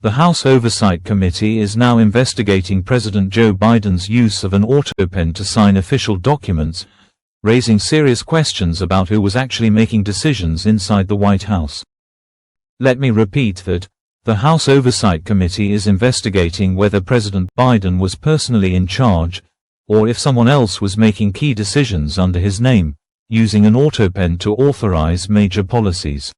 The House Oversight Committee is now investigating President Joe Biden's use of an Autopen to sign official documents, raising serious questions about who was actually making decisions inside the White House. Let me repeat that the House Oversight Committee is investigating whether President Biden was personally in charge, or if someone else was making key decisions under his name, using an Autopen to authorize major policies.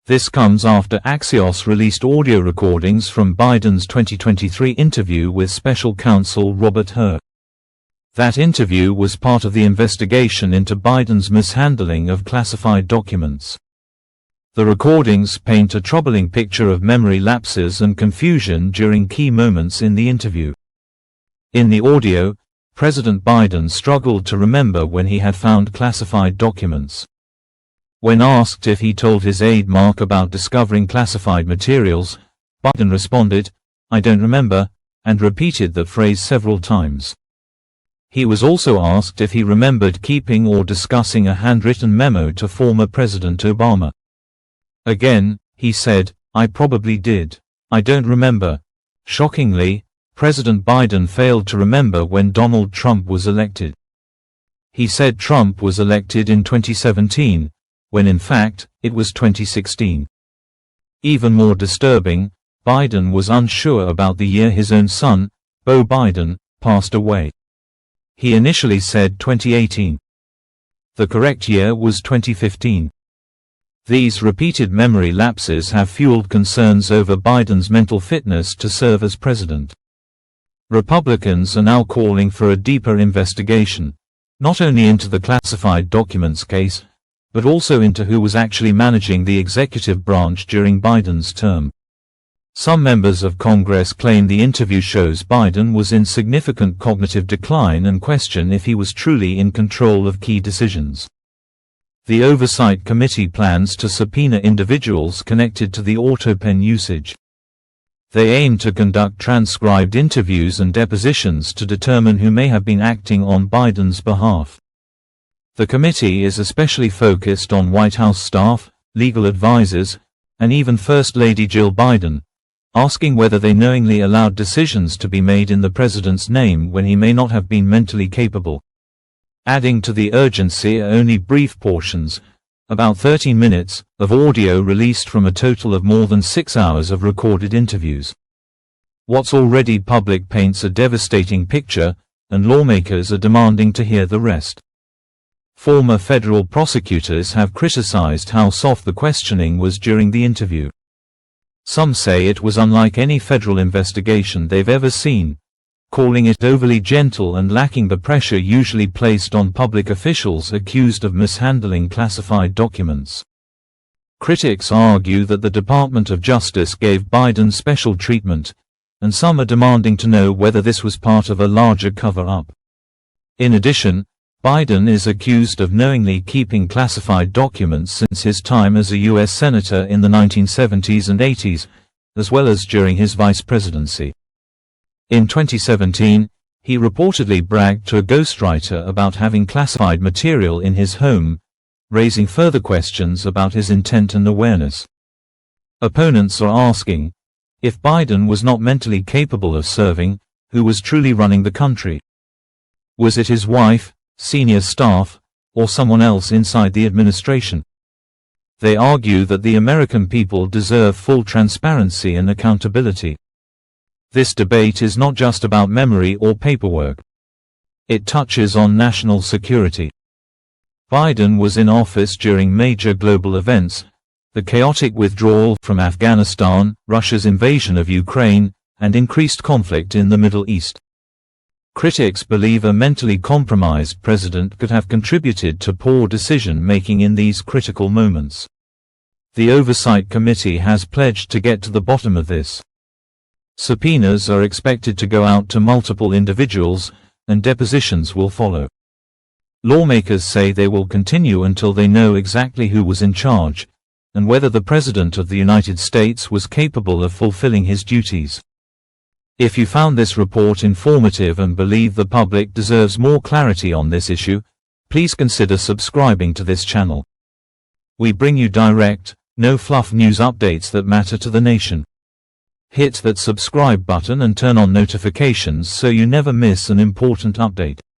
This comes after Axios released audio recordings from Biden's 2023 interview with Special Counsel Robert Hur. That interview was part of the investigation into Biden's mishandling of classified documents. The recordings paint a troubling picture of memory lapses and confusion during key moments in the interview. In the audio, President Biden struggled to remember when he had found classified documents. When asked if he told his aide Mark about discovering classified materials, Biden responded, "I don't remember," and repeated that phrase several times. He was also asked if he remembered keeping or discussing a handwritten memo to former President Obama. Again, he said, "I probably did. I don't remember." Shockingly, President Biden failed to remember when Donald Trump was elected. He said Trump was elected in 2017, when in fact, it was 2016. Even more disturbing, Biden was unsure about the year his own son, Beau Biden, passed away. He initially said 2018. The correct year was 2015. These repeated memory lapses have fueled concerns over Biden's mental fitness to serve as president. Republicans are now calling for a deeper investigation, not only into the classified documents case, but also into who was actually managing the executive branch during Biden's term. Some members of Congress claim the interview shows Biden was in significant cognitive decline and question if he was truly in control of key decisions. The Oversight Committee plans to subpoena individuals connected to the Autopen usage. They aim to conduct transcribed interviews and depositions to determine who may have been acting on Biden's behalf. The committee is especially focused on White House staff, legal advisors, and even First Lady Jill Biden, asking whether they knowingly allowed decisions to be made in the president's name when he may not have been mentally capable. Adding to the urgency are only brief portions, about 13 minutes, of audio released from a total of more than 6 hours of recorded interviews. What's already public paints a devastating picture, and lawmakers are demanding to hear the rest. Former federal prosecutors have criticized how soft the questioning was during the interview. Some say it was unlike any federal investigation they've ever seen, calling it overly gentle and lacking the pressure usually placed on public officials accused of mishandling classified documents. Critics argue that the Department of Justice gave Biden special treatment, and some are demanding to know whether this was part of a larger cover-up. In addition, Biden is accused of knowingly keeping classified documents since his time as a U.S. Senator in the 1970s and 80s, as well as during his vice presidency. In 2017, he reportedly bragged to a ghostwriter about having classified material in his home, raising further questions about his intent and awareness. Opponents are asking, if Biden was not mentally capable of serving, who was truly running the country? Was it his wife, senior staff, or someone else inside the administration? They argue that the American people deserve full transparency and accountability. This debate is not just about memory or paperwork. It touches on national security. Biden was in office during major global events, the chaotic withdrawal from Afghanistan, Russia's invasion of Ukraine, and increased conflict in the Middle East. Critics believe a mentally compromised president could have contributed to poor decision-making in these critical moments. The Oversight Committee has pledged to get to the bottom of this. Subpoenas are expected to go out to multiple individuals, and depositions will follow. Lawmakers say they will continue until they know exactly who was in charge, and whether the President of the United States was capable of fulfilling his duties. If you found this report informative and believe the public deserves more clarity on this issue, please consider subscribing to this channel. We bring you direct, no-fluff news updates that matter to the nation. Hit that subscribe button and turn on notifications so you never miss an important update.